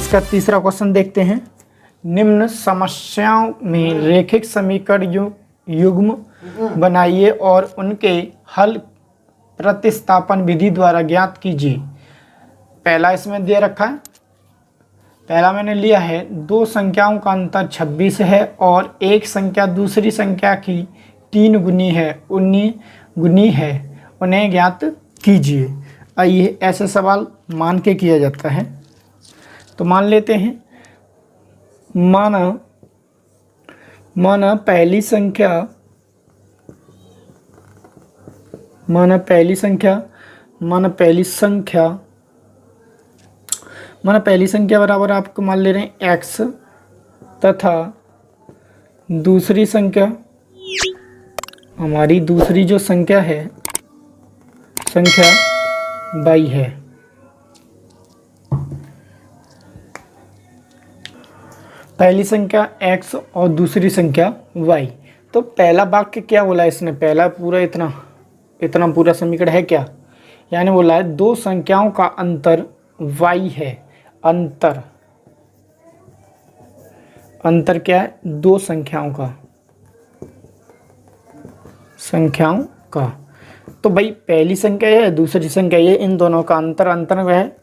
इसका तीसरा क्वेश्चन देखते हैं। निम्न समस्याओं में रैखिक समीकरण युग्म बनाइए और उनके हल प्रतिस्थापन विधि द्वारा ज्ञात कीजिए। पहला इसमें दे रखा है, पहला मैंने लिया है दो संख्याओं का अंतर 26 है और एक संख्या दूसरी संख्या की 3 गुनी है, उन्हें ज्ञात कीजिए। आइए ऐसे सवाल मान के किया जाता है। तो मान लेते हैं, माना पहली संख्या बराबर आपको मान ले रहे हैं x तथा दूसरी संख्या, हमारी दूसरी जो संख्या है संख्या y है। पहली संख्या x और दूसरी संख्या y। तो पहला वाक्य क्या बोला इसने, पहला पूरा इतना पूरा समीकरण है क्या, यानी बोला है दो संख्याओं का अंतर y है। अंतर क्या है, दो संख्याओं का। तो भाई पहली संख्या है दूसरी संख्या ये, इन दोनों का अंतर वह है।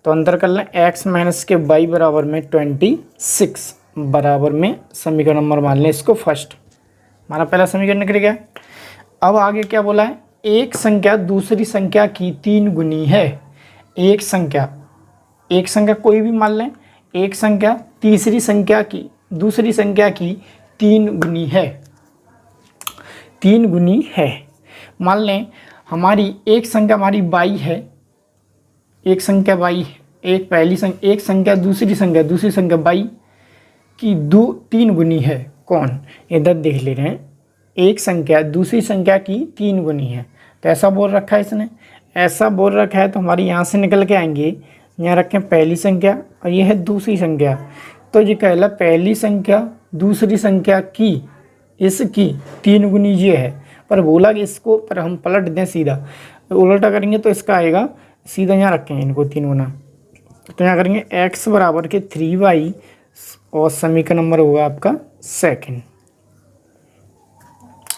तो अंतर कर लें x माइनस के y बराबर में 26 बराबर में समीकरण नंबर मान लें इसको फर्स्ट। हमारा पहला समीकरण निकल गया। अब आगे क्या बोला है, एक संख्या दूसरी संख्या की 3 गुनी है। एक संख्या कोई भी मान लें, एक संख्या दूसरी संख्या की 3 गुनी है। मान लें हमारी एक संख्या हमारी y है, एक संख्या दूसरी संख्या y की 3 गुनी है। कौन, इधर देख ले रहे हैं, एक संख्या दूसरी संख्या की 3 गुनी है। तो ऐसा बोल रखा है इसने, ऐसा बोल रखा है तो हमारी यहाँ से निकल के आएंगे, यहाँ रखें पहली संख्या और ये है दूसरी संख्या। तो ये कहला पहली संख्या दूसरी संख्या की इसकी 3 गुनी ये है, पर बोला कि इसको पर हम पलट दें सीधा, उल्टा करेंगे तो इसका आएगा सीधा, यहाँ रखेंगे इनको 3 गुना। तो यहाँ करेंगे x बराबर के 3y और समीकरण नंबर होगा आपका सेकंड।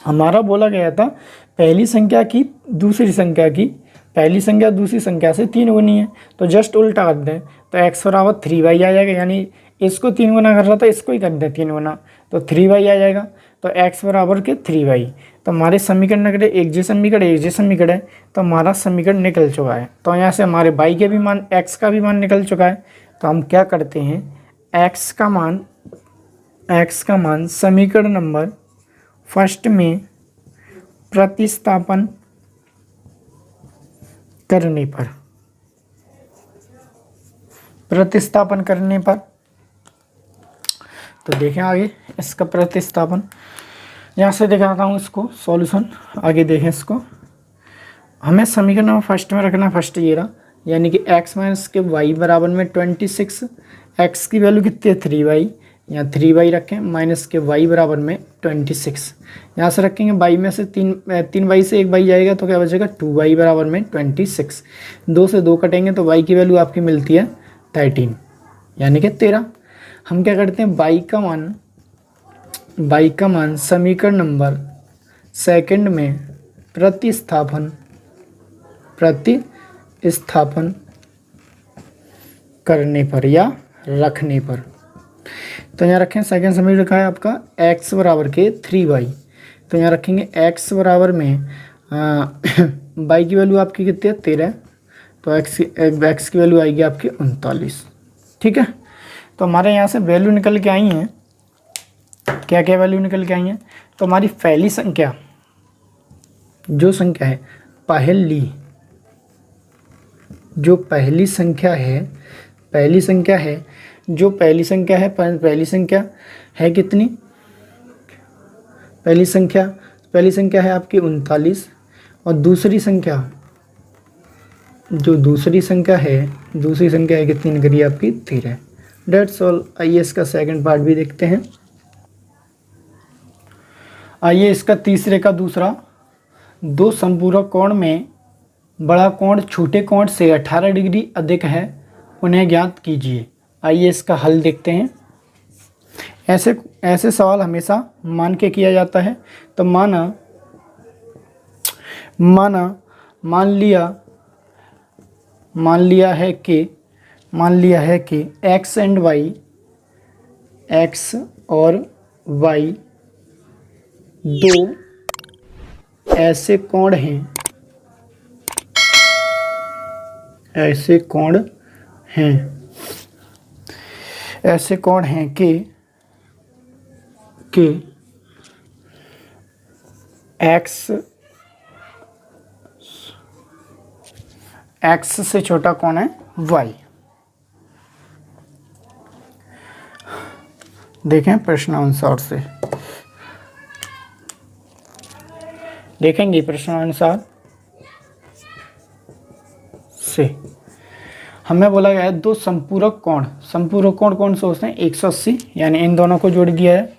हमारा बोला गया था पहली संख्या दूसरी संख्या से 3 गुनी है, तो जस्ट उल्टा कर दें तो x बराबर 3y आ जाएगा, यानी इसको 3 गुना कर रहा था इसको ही कर दें 3 गुना, तो 3y आ जाएगा। तो x बराबर के 3y। तो हमारे समीकरण निकले, एक जी समीकरण है, तो हमारा समीकरण निकल चुका है। तो यहाँ से हमारे y के भी मान x का भी मान निकल चुका है। तो हम क्या करते हैं, x का मान समीकरण नंबर फर्स्ट में प्रतिस्थापन करने पर तो देखें आगे इसका प्रतिस्थापन, यहाँ से दिखाता हूँ इसको सॉल्यूशन। आगे देखें इसको, हमें समीकरण नंबर फर्स्ट में रखना, फर्स्ट ये रहा, यानी कि x माइनस के y बराबर में 26, x की वैल्यू कितनी है 3y, यहाँ 3y रखें, माइनस के y बराबर में 26, यहाँ से रखेंगे y में से 3y से 1y जाएगा तो क्या बचेगा 2y बराबर में 26। 2 से 2 कटेंगे तो y की वैल्यू आपकी मिलती है 13, यानी कि 13। हम क्या करते हैं, y का मान समीकरण नंबर सेकंड में प्रतिस्थापन करने पर या रखने पर। तो यहाँ रखें सेकंड समीकरण रखा है आपका x बराबर के 3y। तो यहाँ रखेंगे x बराबर में y की वैल्यू आपकी कितनी है 13, तो x की वैल्यू आएगी आपकी 39। ठीक है, तो हमारे यहाँ से वैल्यू निकल के आई हैं, क्या क्या वैल्यू निकल के आई हैं। तो हमारी पहली संख्या जो संख्या है पहली संख्या है कितनी, पहली संख्या है आपकी 39 और दूसरी संख्या है कितनी निकली आपकी 13। That's all. आइए इसका सेकंड पार्ट भी देखते हैं। आइए इसका तीसरे का दूसरा, दो संपूरक कोण में बड़ा कोण छोटे कोण से 18 डिग्री अधिक है, उन्हें ज्ञात कीजिए। आइए इसका हल देखते हैं। ऐसे ऐसे सवाल हमेशा मान के किया जाता है। तो मान लिया है कि एक्स एंड वाई, एक्स और वाई दो ऐसे कोण हैं कि एक्स से छोटा कौन है, वाई। देखें प्रश्नानुसार से, देखेंगे प्रश्नानुसार से हमें बोला गया है दो संपूरक कोण कौन से होते हैं, 180, यानी इन दोनों को जोड़ दिया है,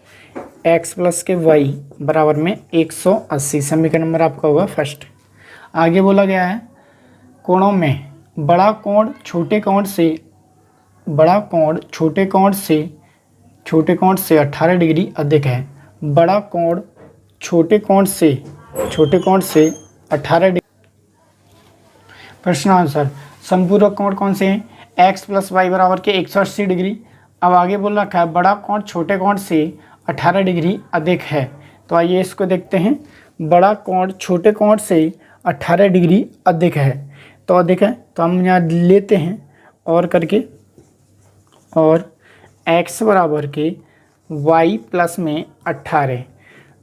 x प्लस के y बराबर में 180। समीकरण नंबर आपका होगा फर्स्ट। आगे बोला गया है कोणों में बड़ा कोण छोटे कोण से 18 डिग्री अधिक है। बड़ा कोण छोटे कोण से 18 डिग्री। प्रश्नानुसार संपूरक कोण कौन से हैं, x प्लस वाई बराबर के 180 डिग्री। अब आगे बोल रखा है बड़ा कोण छोटे कोण से 18 डिग्री अधिक है। तो आइए इसको देखते हैं। बड़ा कोण छोटे कोण से 18 डिग्री अधिक है, तो अधिक है तो हम यहाँ लेते हैं और करके, और x बराबर के y प्लस में 18।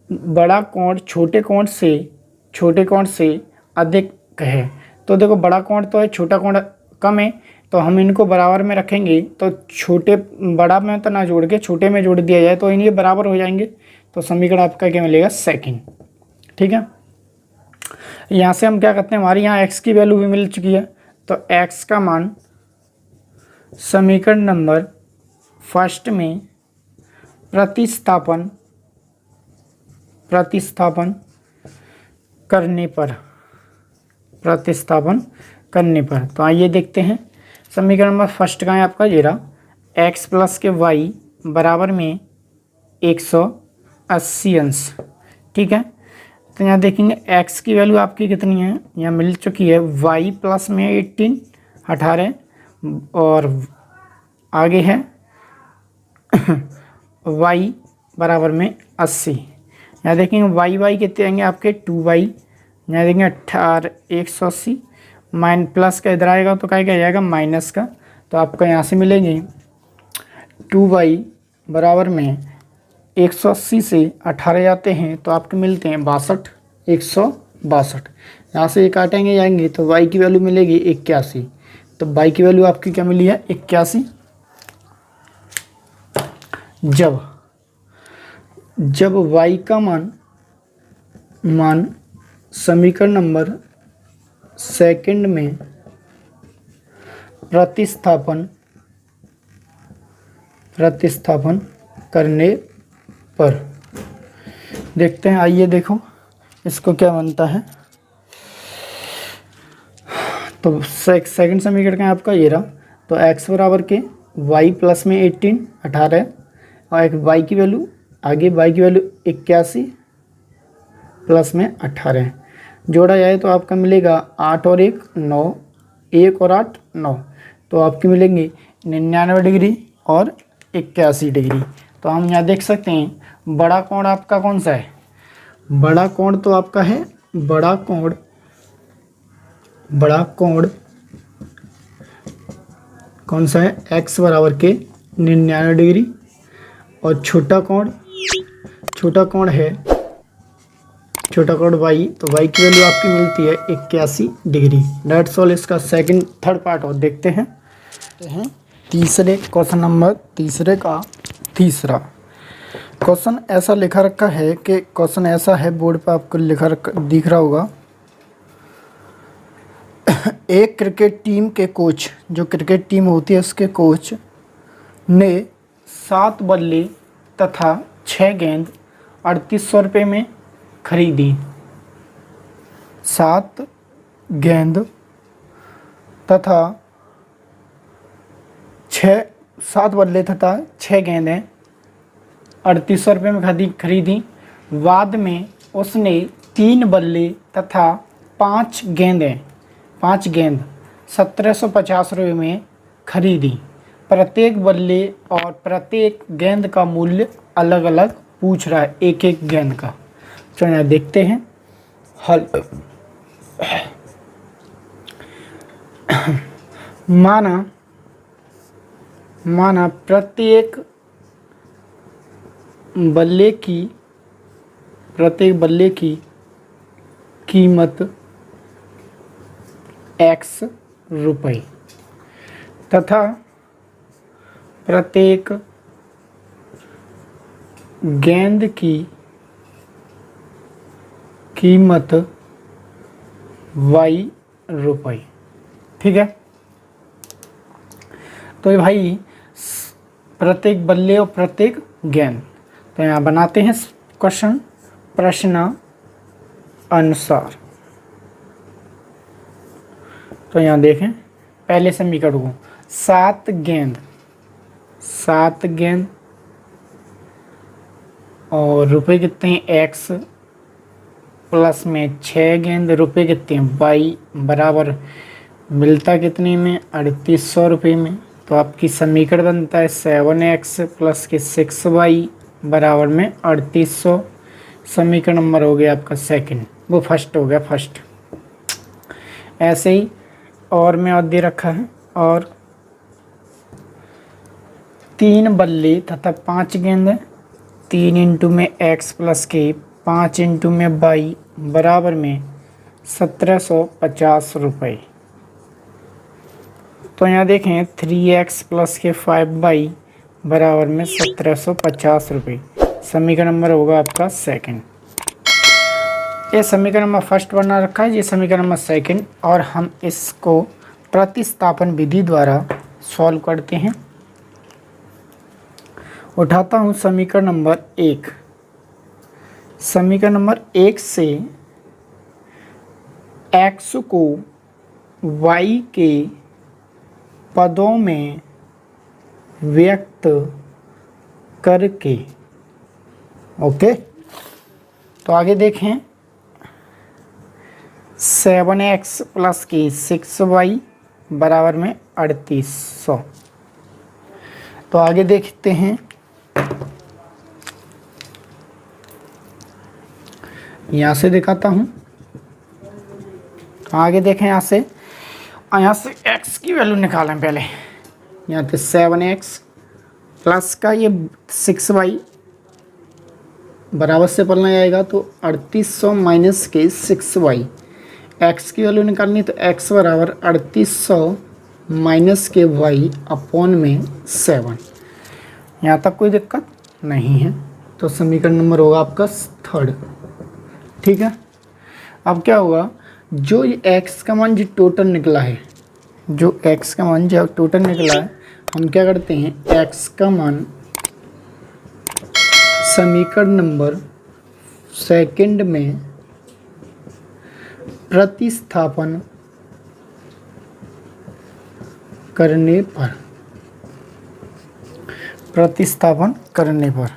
बड़ा कोण छोटे कोण से अधिक है। तो देखो बड़ा कोण तो है, छोटा कोण कम है, तो हम इनको बराबर में रखेंगे। तो छोटे बड़ा में तो ना जोड़ के छोटे में जोड़ दिया जाए तो इनके बराबर हो जाएंगे। तो समीकरण आपका क्या मिलेगा, सेकंड। ठीक है, यहाँ से हम क्या करते हैं, हमारे यहाँ x की वैल्यू भी मिल चुकी है, तो x का मान समीकरण नंबर फर्स्ट में प्रतिस्थापन करने पर तो आइए देखते हैं। समीकरण नंबर फर्स्ट का है आपका ये रहा, x प्लस के y बराबर में 180 अंश। ठीक है, तो यहाँ देखेंगे x की वैल्यू आपकी कितनी है, यहाँ मिल चुकी है y प्लस में 18 और आगे है y बराबर में 80। यहाँ देखेंगे y कितने आएंगे आपके 2y, यहाँ देखेंगे 18 180 माइन प्लस का इधर आएगा तो क्या जाएगा माइनस का। तो आपको यहाँ से मिलेंगे 2y बराबर में 180 से 18 जाते हैं तो आपके मिलते हैं 162। यहाँ से ये काटेंगे जाएंगे तो y की वैल्यू मिलेगी 81। तो y की वैल्यू आपकी क्या मिली है, 81। जब y का मान समीकरण नंबर सेकंड में प्रतिस्थापन करने पर देखते हैं। आइए देखो इसको क्या बनता है। तो सेकंड समीकरण का आपका ये रहा, तो x बराबर के y प्लस में 18 और एक y की वैल्यू आगे y की वैल्यू 81 प्लस में 18 जोड़ा जाए तो आपका मिलेगा 8 और 1 9, 1 और 8 9, तो आपकी मिलेंगी 99 डिग्री और 81 डिग्री। तो हम यहाँ देख सकते हैं बड़ा कोण आपका कौन सा है, बड़ा कोण तो आपका है बड़ा कोण कौन सा है, x बराबर के 99 डिग्री और छोटा कोण है छोटा कोण y, तो y की वैल्यू आपकी मिलती है 81 डिग्री। डेट्स ऑल इसका सेकंड थर्ड पार्ट और देखते हैं। तीसरे क्वेश्चन नंबर तीसरा क्वेश्चन ऐसा लिखा रखा है कि क्वेश्चन ऐसा है, बोर्ड पे आपको लिखा दिख रहा होगा। एक क्रिकेट टीम के कोच, जो क्रिकेट टीम होती है उसके कोच ने 7 बल्ले तथा 6 गेंद 3800 रुपये में खरीदी। 7 गेंद तथा 6 7 बल्ले तथा 6 गेंदें 3800 रुपये में खरीदी। बाद में उसने 3 बल्ले तथा 5 गेंद 1750 रुपये में खरीदी। प्रत्येक बल्ले और प्रत्येक गेंद का मूल्य अलग अलग पूछ रहा है, एक एक गेंद का। तो यहाँ देखते हैं हल। माना प्रत्येक बल्ले की कीमत x रुपये तथा प्रत्येक गेंद की कीमत y रुपये। ठीक है, तो ये भाई प्रत्येक बल्ले और प्रत्येक गेंद। तो यहाँ बनाते हैं क्वेश्चन प्रश्न अनुसार। तो यहाँ देखें पहले समीकरण को, 7 गेंद और रुपए कितने हैं x प्लस में 6 गेंद, रुपए कितने हैं y बराबर मिलता कितने में 3800 रुपये में। तो आपकी समीकरण बनता है 7x प्लस के 6y बराबर में 3800। समीकरण नंबर हो गया आपका सेकंड, वो फर्स्ट हो गया फर्स्ट। ऐसे ही और में और दे रखा है, और 3 बल्ले तथा 5 गेंद, 3 इंटू में x प्लस के 5 इंटू में y बराबर में 1750 रुपये। तो यहाँ देखें 3x प्लस के 5y बराबर में 1750 रुपये। समीकरण नंबर होगा आपका सेकंड। ये समीकरण नंबर फर्स्ट बना रखा है, ये समीकरण नंबर सेकंड, और हम इसको प्रतिस्थापन विधि द्वारा सॉल्व करते हैं। उठाता हूँ समीकरण नंबर 1। समीकरण नंबर 1 से x को y के पदों में व्यक्त करके, ओके। तो आगे देखें 7x प्लस की 6y बराबर में 3800। तो आगे देखते हैं, यहाँ से दिखाता हूँ। आगे देखें यहाँ से x की वैल्यू निकालें पहले। यहाँ पे 7x प्लस का ये 6y बराबर से पढ़ना जाएगा, तो 3800 माइनस के 6y। x की वैल्यू निकालनी, तो x बराबर 3800 माइनस के y अपॉन में 7। यहाँ तक कोई दिक्कत नहीं है। तो समीकरण नंबर होगा आपका थर्ड। ठीक है, अब क्या होगा, जो ये x का मान जो टोटल निकला है, हम क्या करते हैं, x का मान समीकरण नंबर सेकंड में प्रतिस्थापन करने पर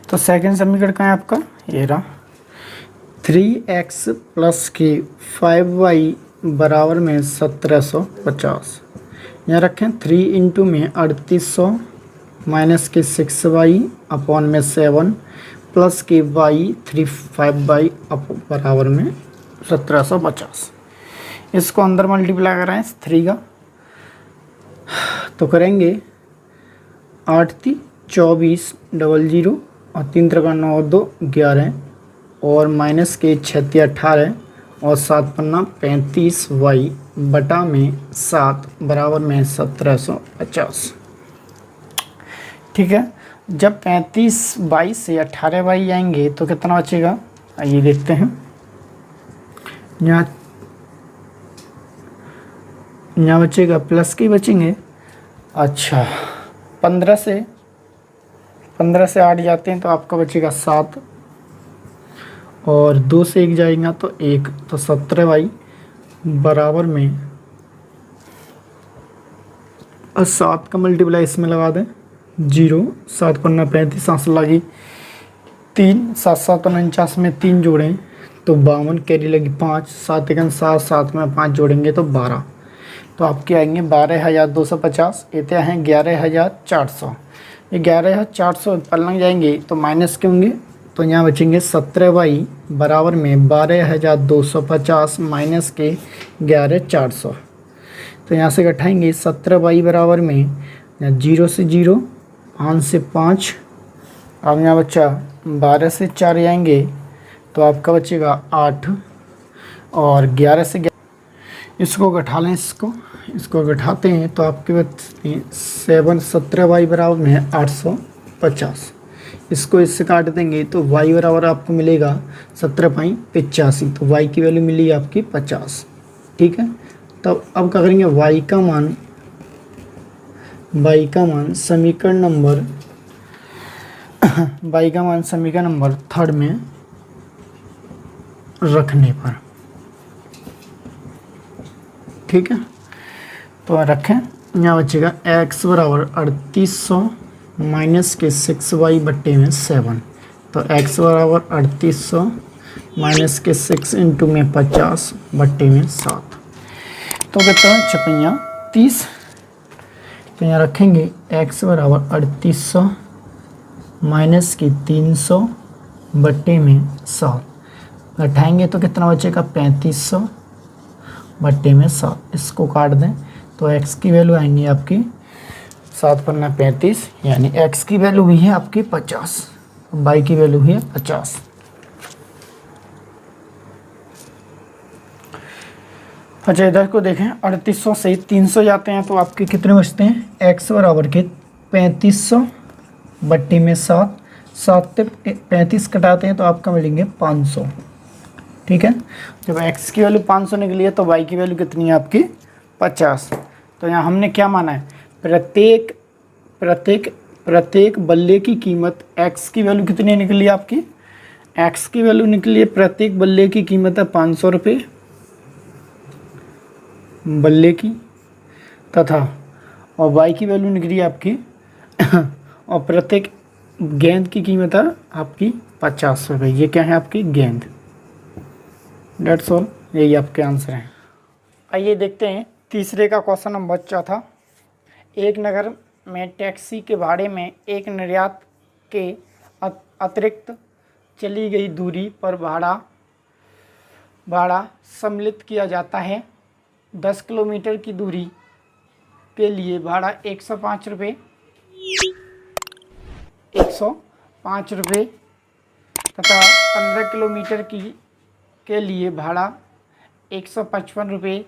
तो सेकंड समीकरण कहाँ है आपका, ये रहा। 3x प्लस के 5y बराबर में 1750। यहाँ रखें 3 इंटू में 3800 माइनस के 6y अपॉन में 7 प्लस के y 35y बराबर में 1750। इसको अंदर मल्टीप्लाई कराएं 3 का, तो करेंगे 8 × 24 00 और 3 × 9 2 11 और माइनस के 6 18 और 7 पन्ना 35y बटा में 7 बराबर में 1750। ठीक है, जब 35y से 18y आएंगे तो कितना बचेगा, आइए देखते हैं। यहाँ बचेगा प्लस के बचेंगे। अच्छा, 15 से 8 जाते हैं तो आपका बचेगा 7 और 2 से 1 जाएगा तो 1, तो 17y बराबर में और 7 का मल्टीप्लाई इसमें लगा दें 0, 7 को 35 सांस लगी 3, 7 7 49 में 3 जोड़ें तो 52, कैरी लगी 5, 7 1 7, 7 में 5 जोड़ेंगे तो 12, तो आपके आएंगे 12,250। ये हैं 11,400। ये 11,400 पलंग जाएंगे तो माइनस के होंगे, तो यहाँ बचेंगे 17y बराबर में 12,250 माइनस के 11,400। तो यहाँ से घटाएंगे 17y बराबर में 0 से 0, 5 से 5, अब यहाँ बच्चा 12 से 4 जाएंगे तो आपका बचेगा 8, और 11 से 11 इसको घटा लें, इसको घटाते हैं तो आपके बचते हैं 17y बराबर में है 850। इसको इससे काट देंगे तो y बराबर आपको मिलेगा 17.85, तो y की वैल्यू मिली आपकी 50। ठीक है, तब अब क्या करेंगे, y का मान समीकरण नंबर 3 में रखने पर। ठीक है, तो रखें, यहाँ बचेगा x बराबर 3800 माइनस के 6y बट्टे में 7, तो x बराबर 3800 माइनस के 6 इंटू में 50 बट्टे में 7, तो कितना 5630। तो यहाँ रखेंगे x बराबर 3800 माइनस की 300 बट्टे में 7, घटाएंगे तो कितना बचेगा 3500 बट्टे में 7। इसको काट दें तो x की वैल्यू आएंगी आपकी 7 पन्ना 35, यानी x की वैल्यू हुई है आपकी 50, y की वैल्यू हुई है 50। अच्छा इधर को देखें, 3800 से 300 जाते हैं तो आपके कितने बचते हैं, x बराबर के 3500 बट्टी में 7, 7 से 35 कटाते हैं तो आपका मिलेंगे 500। ठीक है, जब x की वैल्यू 500 निकली है तो y की वैल्यू कितनी है आपकी 50। तो यहाँ हमने क्या माना है, प्रत्येक बल्ले की कीमत x की वैल्यू कितनी निकली है आपकी, x की वैल्यू निकली है, प्रत्येक बल्ले की कीमत है 500 रुपये बल्ले की, तथा और y की वैल्यू निकली है आपकी और प्रत्येक गेंद की कीमत है आपकी 50 रुपये। ये क्या है आपकी गेंद। डेट्स ऑल, यही आपके आंसर हैं। आइए देखते हैं तीसरे का क्वेश्चन नंबर चौथा। एक नगर में टैक्सी के भाड़े में एक निर्यात के अतिरिक्त चली गई दूरी पर भाड़ा सम्मिलित किया जाता है। 10 किलोमीटर की दूरी के लिए भाड़ा 105 रुपये तथा 15 किलोमीटर के लिए भाड़ा 155 रुपये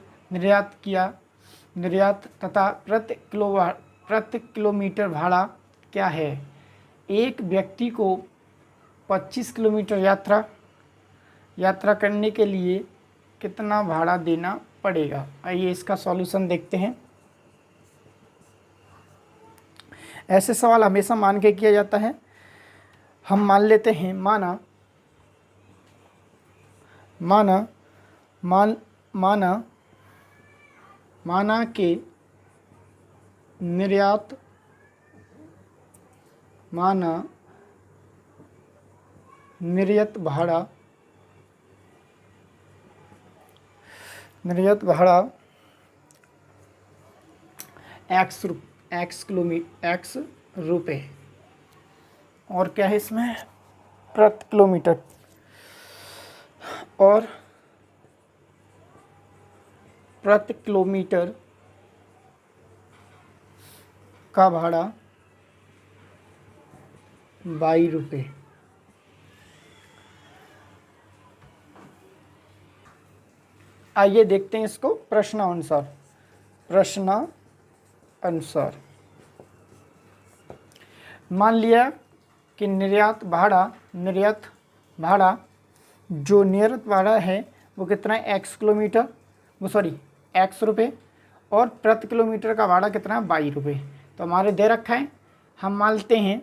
निर्यात तथा प्रति किलोमीटर भाड़ा क्या है। एक व्यक्ति को 25 किलोमीटर यात्रा करने के लिए कितना भाड़ा देना पड़ेगा। आइए इसका सॉल्यूशन देखते हैं। ऐसे सवाल हमेशा मान के किया जाता है। हम मान लेते हैं, माना कि निर्यात भाड़ा x रुपये, और क्या है इसमें प्रति किलोमीटर, और प्रति किलोमीटर का भाड़ा 22 रुपये। आइए देखते हैं इसको प्रश्नानुसार। मान लिया कि निर्यात भाड़ा है वो कितना है x रुपये, और प्रति किलोमीटर का भाड़ा कितना है 22 रुपये। तो हमारे दे रखा है, हम मानते हैं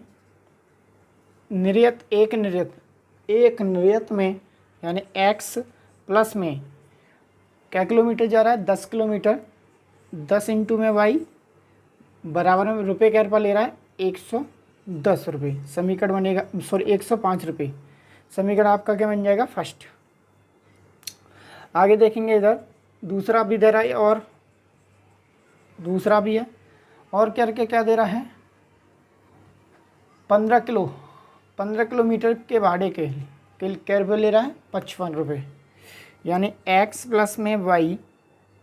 एक निर्यत में यानी x प्लस में क्या किलोमीटर जा रहा है 10 किलोमीटर, 10 इंटू में y बराबर में रुपये क्या रुपये ले रहा है 110 रुपये, समीकरण बनेगा 105 रुपये। समीकरण आपका क्या बन जाएगा फर्स्ट। आगे देखेंगे इधर दूसरा भी दे रहा है और दूसरा भी है और करके क्या दे रहा है 15 किलोमीटर के भाड़े के क्या रुपये ले रहा है 55 रुपये, यानी x प्लस में y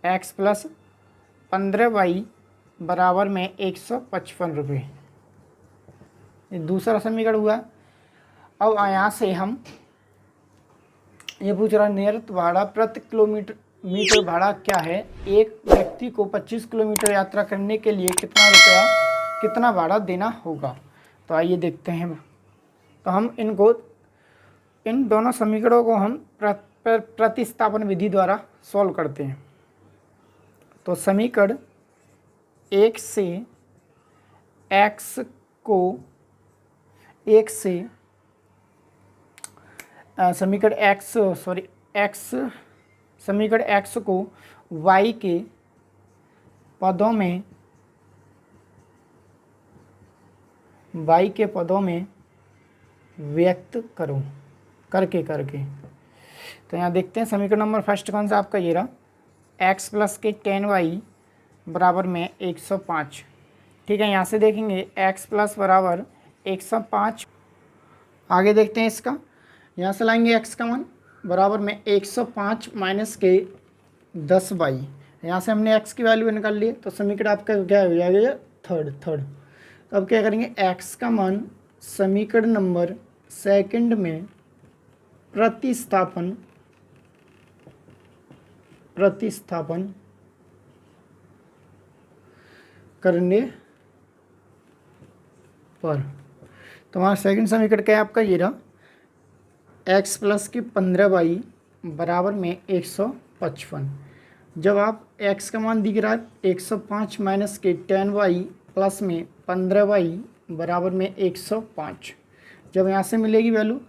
x प्लस 15y बराबर में 155 रुपये। ये दूसरा समीकरण हुआ। अब यहाँ से हम ये पूछ रहा है नियत भाड़ा प्रति मीटर भाड़ा क्या है, एक व्यक्ति को 25 किलोमीटर यात्रा करने के लिए कितना भाड़ा देना होगा। तो आइए देखते हैं। तो हम इन दोनों समीकरणों को हम प्रतिस्थापन विधि द्वारा सॉल्व करते हैं। तो समीकरण 1 से x को समीकरण x को y के पदों में व्यक्त करो करके। तो यहाँ देखते हैं समीकरण नंबर फर्स्ट कौन सा आपका ये रहा, x प्लस के 10y बराबर में 105। ठीक है, यहाँ से देखेंगे x प्लस बराबर 105। आगे देखते हैं इसका, यहाँ से लाएंगे x का मान बराबर में 105 माइनस के 10y। यहाँ से हमने x की वैल्यू निकाल ली, तो समीकरण आपका क्या हो जाएगा थर्ड। तो अब क्या करेंगे x का मान समीकरण नंबर सेकंड में प्रतिस्थापन करने पर। तो हमारा सेकंड समीकरण क्या है आपका ये रहा, x प्लस की 15y बराबर में 155। जब आप x का मान दिख रहा है 105 माइनस के 10y प्लस में 15y बराबर में 105। जब यहाँ से मिलेगी वैल्यू,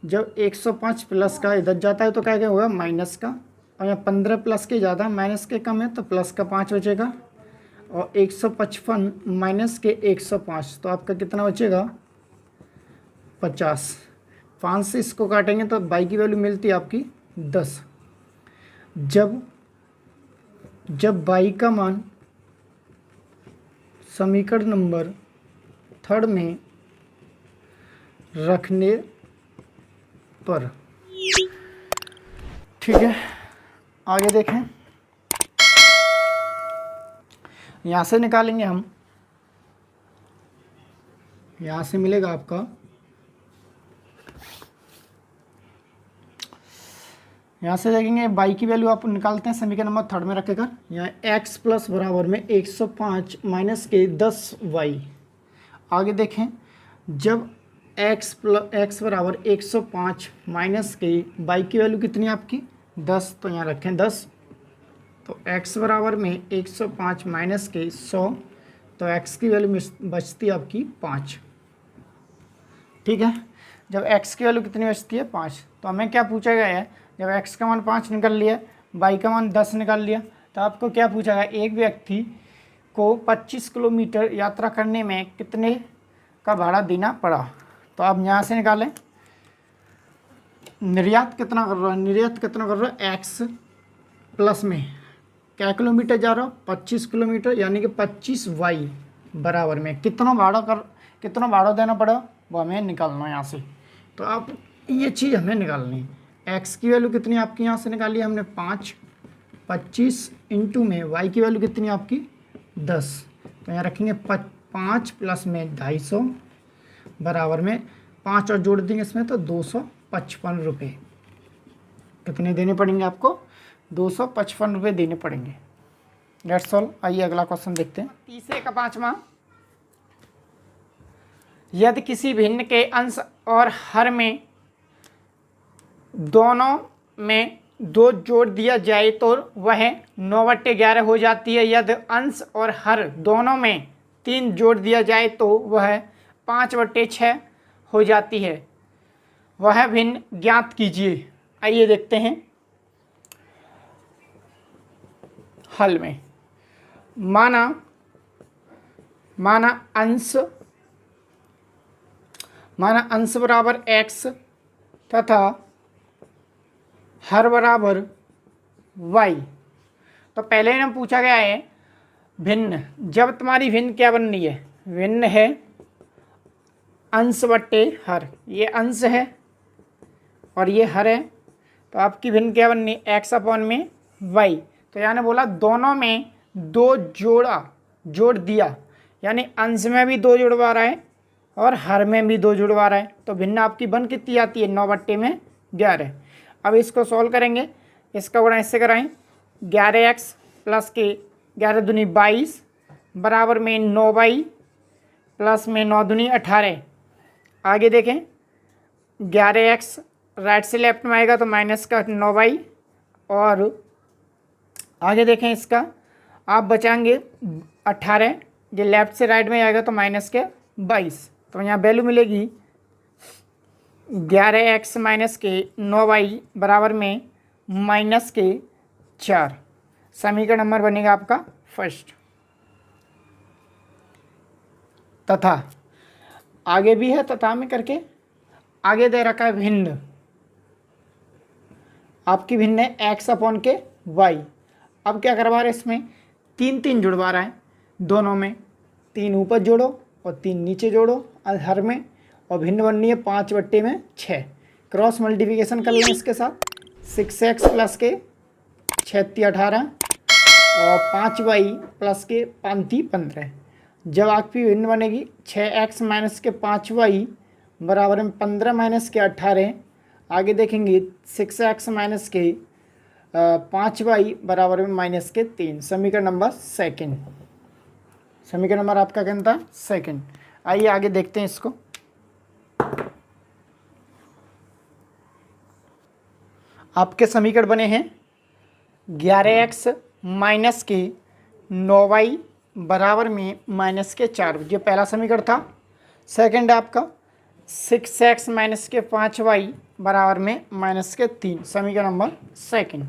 जब 105 प्लस का इधर जाता है तो क्या होगा माइनस का, और यहाँ 15 प्लस के ज़्यादा माइनस के कम है तो प्लस का 5 बचेगा, और 155 माइनस के 105 तो आपका कितना बचेगा 50। 5 से इसको काटेंगे तो y की वैल्यू मिलती है आपकी 10। जब y का मान समीकरण नंबर थर्ड में रखने पर। ठीक है, आगे देखें, यहाँ से निकालेंगे हम, यहाँ से मिलेगा आपका, यहाँ से देखेंगे y की वैल्यू आप निकालते हैं समीकरण नंबर थर्ड में रखेगा। यहाँ x प्लस बराबर में 105 माइनस के 10y। आगे देखें, जब x बराबर 105 माइनस के y की वैल्यू कितनी है आपकी 10, तो यहाँ रखें 10। तो x बराबर में 105 माइनस के 100, तो x की वैल्यू बचती है आपकी 5। ठीक है, जब x की वैल्यू कितनी बचती है 5, तो हमें क्या पूछा गया है, जब x का मान 5 निकाल लिया, y का मान 10 निकाल लिया, तो आपको क्या पूछा गया, एक व्यक्ति को 25 किलोमीटर यात्रा करने में कितने का भाड़ा देना पड़ा। तो आप यहाँ से निकालें, निर्यात कितना कर रहा है x प्लस में क्या किलोमीटर जा रहा हो 25 किलोमीटर, यानी कि 25y बराबर में कितना भाड़ा देना पड़ा वो हमें निकालना है यहाँ से। तो आप ये चीज़ हमें निकालनी है, x की वैल्यू कितनी आपकी यहाँ से निकाली है हमने 25 इंटू में y की वैल्यू कितनी आपकी 10, तो यहाँ रखेंगे 5 प्लस में 250 बराबर में 5 और जोड़ देंगे इसमें तो 255 रुपये कितने देने पड़ेंगे आपको 255 रुपये देने पड़ेंगे। That's all. आइए अगला क्वेश्चन देखते हैं। तीसरे का 5वां, यदि किसी भिन्न के अंश और हर में दोनों में 2 जोड़ दिया जाए तो वह 9/11 हो जाती है। यदि अंश और हर दोनों में 3 जोड़ दिया जाए तो वह 5/6 हो जाती है। वह भिन्न ज्ञात कीजिए। आइए देखते हैं हल में। माना माना अंश बराबर x तथा हर बराबर y। तो पहले ही हम पूछा गया है भिन्न, जब तुम्हारी भिन्न क्या बन रही है, भिन्न है अंश बट्टे हर, ये अंश है और ये हर है, तो आपकी भिन्न क्या बननी है, x अपॉन में y। तो यानी बोला दोनों में दो जोड़ दिया, यानी अंश में भी दो जुड़वा रहा है और हर में भी दो जुड़वा रहा है, तो भिन्न आपकी बन कितनी आती है, 9 बट्टे में 11। अब इसको सॉल्व करेंगे, इसका गुणा इससे कराएं, 11x प्लस के 11 दूनी 22 बराबर में 9y प्लस में 9 दूनी 18। आगे देखें 11x राइट से लेफ्ट में आएगा तो माइनस का 9y, और आगे देखें इसका आप बचाएंगे 18, जो लेफ्ट से राइट में आएगा तो माइनस के 22। तो यहाँ वैल्यू मिलेगी 11x माइनस के 9y बराबर में माइनस के 4। समीकरण नंबर बनेगा आपका फर्स्ट। तथा आगे भी है तथा में करके, आगे दे रखा है भिन्न, आपकी भिन्न है x अपॉन के y। अब क्या करवा रहे हैं, इसमें 3 जुड़वा रहा है, दोनों में 3 ऊपर जोड़ो और 3 नीचे जोड़ो हर में, और भिन्न बननी है 5 बट्टे में 6। क्रॉस मल्टीप्लिकेशन कर लें इसके साथ, 6x प्लस के 6 18 और 5y प्लस के 5 15। जब आपकी भिन्न बनेगी 6x माइनस के 5y बराबर में 15 माइनस के 18। आगे देखेंगे 6x माइनस के 5y बराबर में माइनस के 3। समीकरण नंबर सेकंड, समीकरण नंबर आपका क्या था, सेकंड। आइए आगे देखते हैं इसको। आपके समीकरण बने हैं 11x माइनस के 9y बराबर में माइनस के 4, ये पहला समीकरण था। सेकंड आपका 6x माइनस के 5y बराबर में माइनस के 3, समीकरण नंबर सेकंड।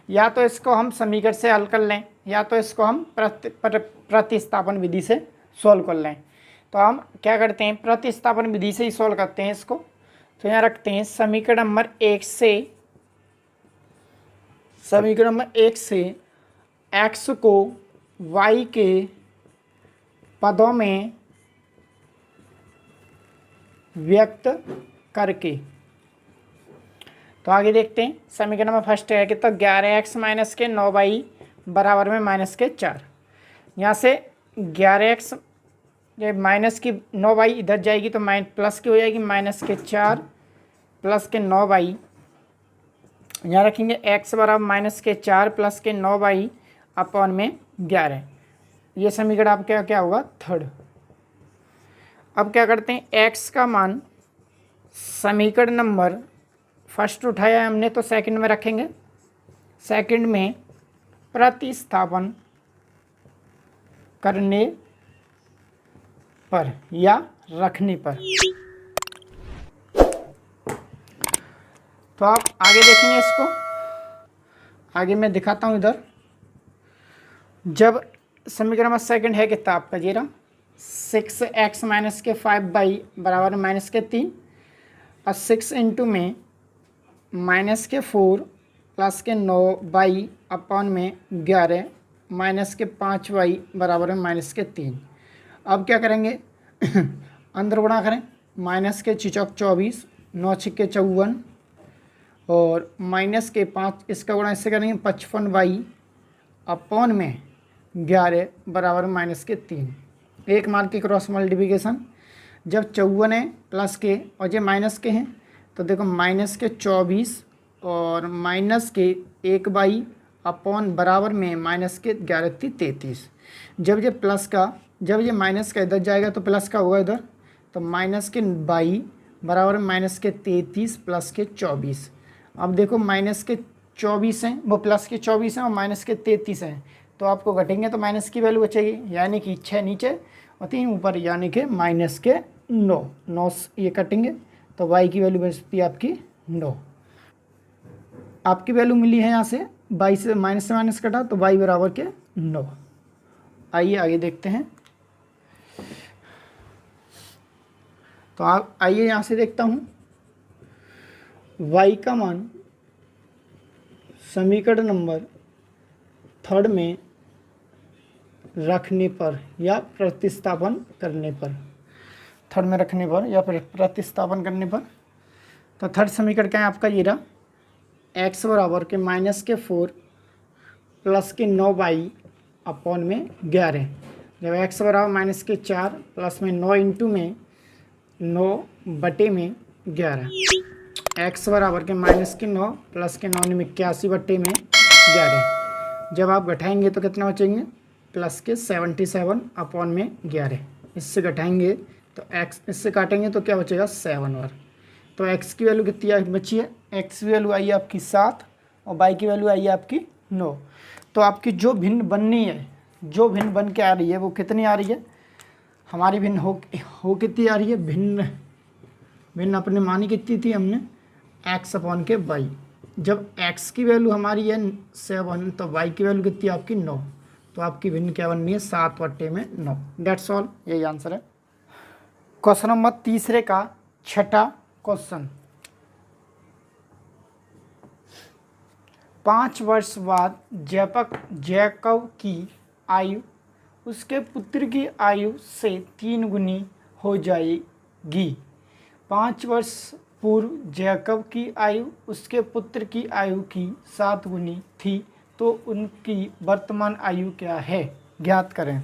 या तो इसको हम समीकरण से हल कर लें या तो इसको हम प्रतिस्थापन विधि से सॉल्व कर लें। तो हम क्या करते हैं, प्रतिस्थापन विधि से ही सॉल्व करते हैं इसको। तो यहाँ रखते हैं समीकरण नंबर 1 से x को y के पदों में व्यक्त करके। तो आगे देखते हैं समीकरण में फर्स्ट है कि तो 11x माइनस के 9y बराबर में माइनस के 4। यहाँ से 11x जब माइनस की 9y इधर जाएगी तो प्लस की हो जाएगी, माइनस के 4 प्लस के 9y। यहाँ रखेंगे x बराबर माइनस के 4 प्लस के 9y अपॉन में 11। ये समीकरण आपका क्या होगा, थर्ड। अब क्या करते हैं, x का मान समीकरण नंबर फर्स्ट उठाया है हमने तो सेकंड में रखेंगे। सेकंड में प्रतिस्थापन करने पर या रखने पर। तो आप आगे देखेंगे इसको, आगे मैं दिखाता हूँ इधर। जब समीकरण में सेकंड है कितना आपका जीरा 6x माइनस के 5y बराबर माइनस के 3 और 6 इंटू में माइनस के 4 प्लस के 9y अपॉन में 11 माइनस के 5y बराबर में माइनस के 3। अब क्या करेंगे अंदर गुणा करें, माइनस के 6 चौक 24 9 6 54 और माइनस के 5 इसका गुणा इससे करेंगे 55y अपॉन में 11 बराबर माइनस के 3। एक मार्क की क्रॉस मल्टीप्लिकेशन, जब 54 है प्लस के और ये माइनस के हैं तो देखो माइनस के 24 और माइनस के 1y अपॉन बराबर में माइनस के 11 33। जब ये प्लस का, जब ये माइनस का इधर जाएगा तो प्लस का होगा इधर, तो माइनस के 22 बराबर माइनस के 33 प्लस के 24। अब देखो माइनस के 24 हैं, वो प्लस के 24 हैं और माइनस के 33 हैं, तो आपको घटेंगे तो माइनस की वैल्यू बचेगी, यानी कि 6 नीचे और 3 ऊपर, यानी कि माइनस के 9 ये कटेंगे तो y की वैल्यू बचती है आपकी 9। आपकी वैल्यू मिली है यहाँ से 22 से माइनस कटा तो y बराबर के 9। आइए आगे देखते हैं। तो आप आइए यहाँ से देखता हूँ, y का मान समीकरण नंबर 3 में रखने पर या प्रतिस्थापन करने पर, 3 में रखने पर या प्रतिस्थापन करने पर, तो थर्ड समीकरण क्या है आपका, ये रहा, x बराबर के -4 प्लस के 9y अपॉन में 11। जब x बराबर -4 प्लस में 9 इंटू में 9/11, x बराबर के -9 प्लस के 9 81/11। जब आप घटाएंगे तो कितना बचेंगे, प्लस के 77 अपॉन में 11। इससे घटाएंगे तो x, इससे काटेंगे तो क्या बचेगा 7 और, तो x की वैल्यू कितनी बची है, x की वैल्यू आई है आपकी 7 और y की वैल्यू आई है आपकी 9। तो आपकी जो भिन्न बननी है, जो भिन्न बन के आ रही है वो कितनी आ रही है हमारी, भिन्न हो कितनी आ रही है, भिन्न अपने मानी कितनी थी हमने, x अपॉन के y। जब x की वैल्यू हमारी है 7 तो y की वैल्यू कितनी है आपकी 9, तो आपकी भिन्न क्या बननी है 7/9। डेट्स ऑल, यही आंसर है। क्वेश्चन नंबर 3 का छठा क्वेश्चन, 5 वर्ष बाद जैकब की आयु उसके पुत्र की आयु से 3 गुनी हो जाएगी। 5 वर्ष पूर्व जैकब की आयु उसके पुत्र की आयु की 7 गुनी थी, तो उनकी वर्तमान आयु क्या है, ज्ञात करें।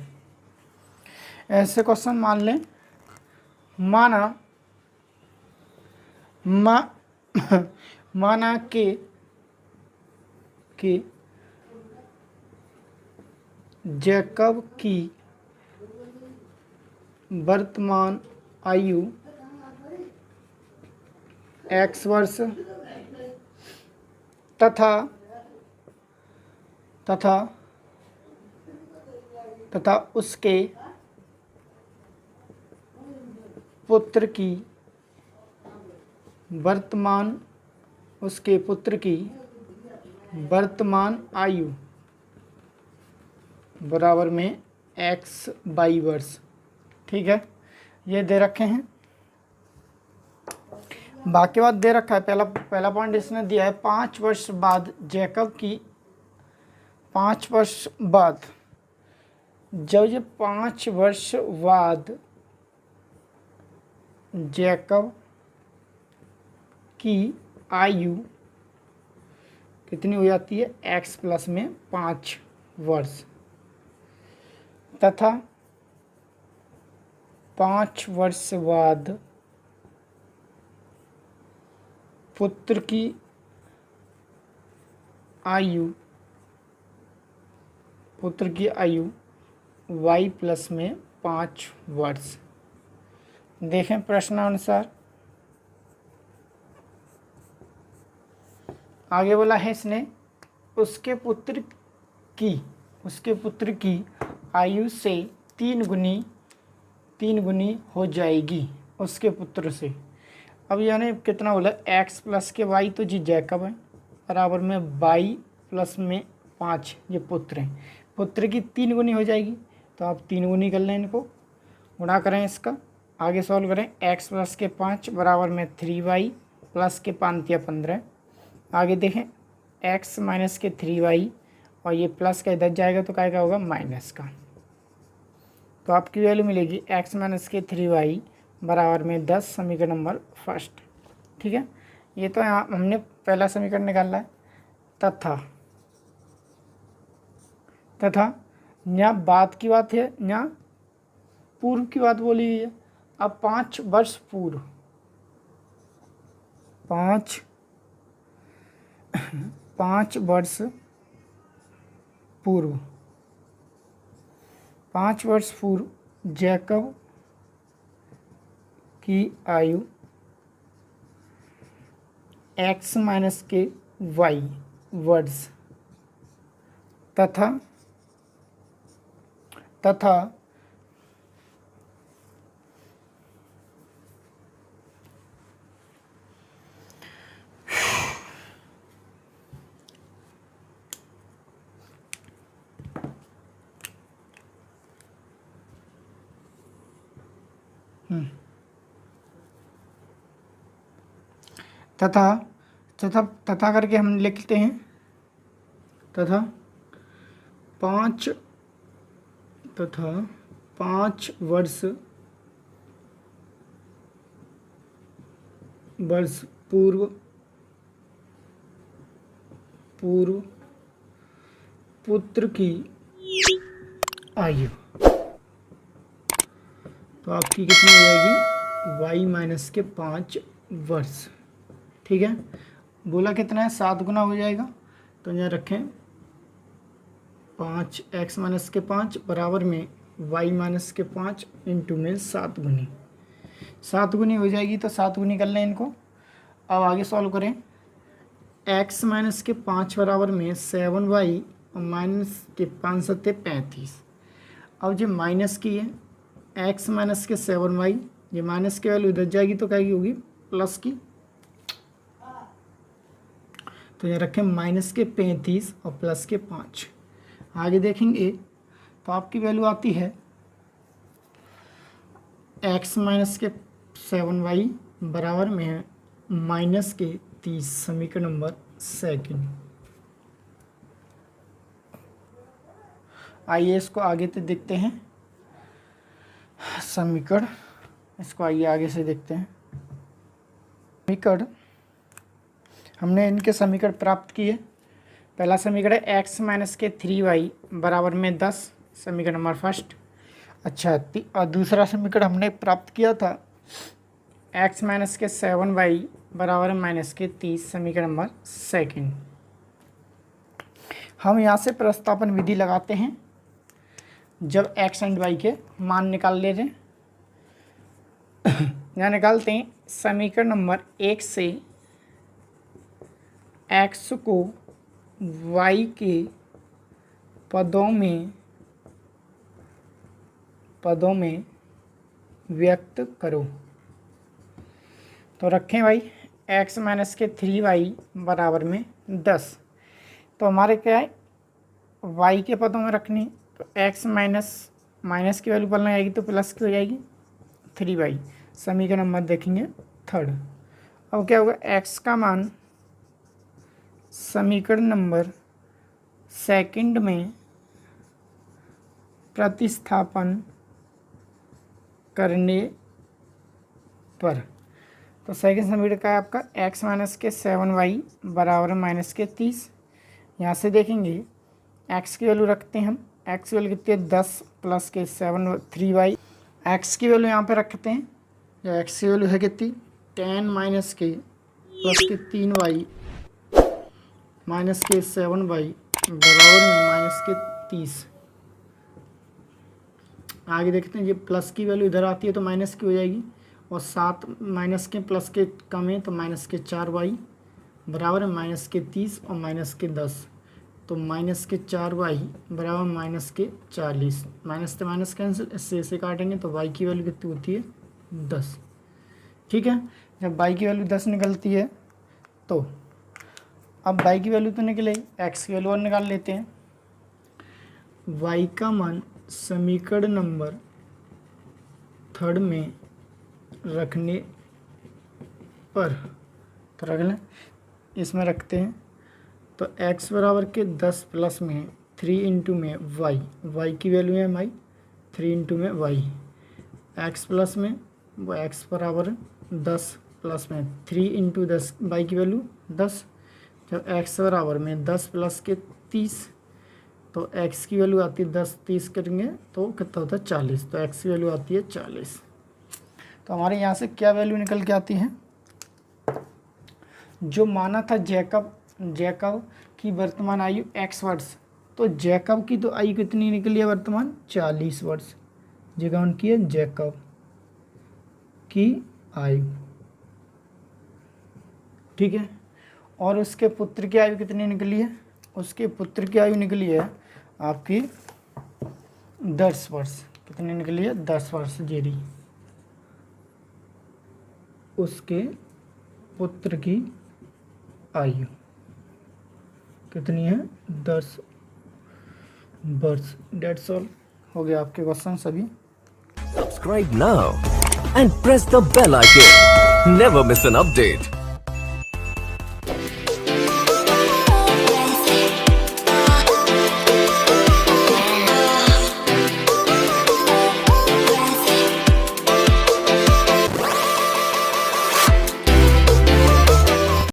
ऐसे क्वेश्चन मान लें, माना कि जैकब की वर्तमान आयु x वर्ष तथा उसके पुत्र की वर्तमान आयु बराबर में x बाई वर्ष। ठीक है, ये दे रखे हैं। बाकी बात दे रखा है, पहला पॉइंट इसने दिया है 5 वर्ष बाद जैकब की, 5 वर्ष बाद, जब ये 5 वर्ष बाद जैकब की आयु कितनी हो जाती है, x प्लस में 5 वर्ष, तथा 5 वर्ष बाद पुत्र की आयु y प्लस में 5 वर्ष। देखें प्रश्नानुसार, आगे बोला है इसने उसके पुत्र की आयु से 3 गुनी हो जाएगी उसके पुत्र से। अब यानी कितना बोला, x प्लस के y तो जी जैकब है, बराबर में y प्लस में 5 ये पुत्र हैं, पुत्र की 3 गुनी हो जाएगी, तो आप 3 गुनी कर लें, इनको गुणा करें, इसका आगे सॉल्व करें। x प्लस के 5 बराबर में 3y प्लस के 5 या 15। आगे देखें x माइनस के 3y और ये प्लस का इधर जाएगा तो क्या होगा माइनस का, तो आपकी वैल्यू मिलेगी x माइनस के 3y बराबर में 10, समीकरण नंबर 1। ठीक है, ये तो यहाँ हमने पहला समीकरण निकाला है। तथा यहाँ बाद की बात है, यहाँ पूर्व की बात बोली गई है। अब 5 वर्ष पूर्व, 5 वर्ष पूर्व जैकब की आयु x माइनस के y वर्ष तथा तथा तथा तथा करके हम लिखते हैं, तथा 5 वर्ष पूर्व पुत्र की आयु। तो आपकी कितनी हो जाएगी, y माइनस के 5 वर्ष। ठीक है, बोला कितना है, 7 गुना हो जाएगा। तो यहाँ रखें 5x माइनस के 5 बराबर में y माइनस के 5 इंटू में 7 गुनी, 7 गुनी हो जाएगी। तो 7 गुनी कर लें इनको। अब आगे सॉल्व करें। x माइनस के 5 बराबर में 7y माइनस के 5 सत्ते 35। अब जो माइनस की है x माइनस के 7y, ये माइनस की वैल्यू इधर जाएगी तो क्या होगी, प्लस की। तो ये रखें माइनस के 35 और प्लस के 5। आगे देखेंगे तो आपकी वैल्यू आती है x माइनस के 7y बराबर में है माइनस के 30, समीकरण नंबर 2। आइए इसको आगे से देखते हैं समीकरण, इसको आइए आगे से देखते हैं समीकरण। हमने इनके समीकरण प्राप्त किए। पहला समीकरण है x माइनस के 3y बराबर में 10, समीकरण नंबर 1। अच्छा, और दूसरा समीकरण हमने प्राप्त किया था x माइनस के 7y बराबर माइनस के 30, समीकरण नंबर 2। हम यहाँ से प्रतिस्थापन विधि लगाते हैं जब x एंड y के मान निकाल लेते हैं। यहाँ निकालते हैं समीकरण नंबर 1 से x को y के पदों में व्यक्त करो। तो रखें भाई x माइनस के 3y बराबर में 10। तो हमारे क्या है, y के पदों में रखनी। तो x माइनस की वैल्यू पलना आएगी तो प्लस की हो जाएगी 3y। समीकरण नंबर देखेंगे 3। अब क्या होगा, x का मान समीकरण नंबर 2 में प्रतिस्थापन करने पर। तो सेकंड समीकरण का है आपका x माइनस के 7y बराबर माइनस के 30। यहाँ से देखेंगे x की वैल्यू रखते हैं हम, x की वैल्यू कितनी है 10 प्लस के 3y। x की वैल्यू यहाँ पे रखते हैं, या x की वैल्यू है कितनी 10 माइनस के प्लस के 3y माइनस के 7y बराबर में माइनस के 30। आगे देखते हैं, ये प्लस की वैल्यू इधर आती है तो माइनस की हो जाएगी, और 7 माइनस के प्लस के कम है तो माइनस के 4y बराबर है माइनस के 30 और माइनस के 10। तो माइनस के 4y बराबर माइनस के 40। माइनस से माइनस कैंसिल, इससे इसे काटेंगे तो y की वैल्यू कितनी होती है 10। ठीक है, जब y की वैल्यू 10 निकलती है तो अब y की वैल्यू तो निकले, x की वैल्यू और निकाल लेते हैं। y का मान समीकरण नंबर 3 में रखने पर, तो रख लें, इसमें रखते हैं। तो x बराबर के 10 प्लस में 3 इंटू में y की वैल्यू है हमारी 3 इंटू में y, x प्लस में वो x बराबर 10 प्लस में 3 इंटू 10, y की वैल्यू 10। जब x बराबर में 10 प्लस के 30, तो x की वैल्यू आती है 10, 30 करेंगे तो कितना होता है 40। तो x की वैल्यू आती है 40। तो हमारे यहाँ से क्या वैल्यू निकल के आती है, जो माना था जैकब की वर्तमान आयु x वर्ष, तो जैकब की तो आयु कितनी निकली है वर्तमान 40 वर्ष। जगह उनकी है जैकब की आयु। ठीक है, और उसके पुत्र की आयु कितनी निकली है, उसके पुत्र की आयु निकली है आपकी 10 वर्ष। कितनी निकली है 10 वर्ष जेडी। उसके पुत्र की आयु कितनी है 10 वर्ष। डेट्स ऑल, हो गया आपके क्वेश्चन सभी। Subscribe now and press the bell icon. Never miss an update.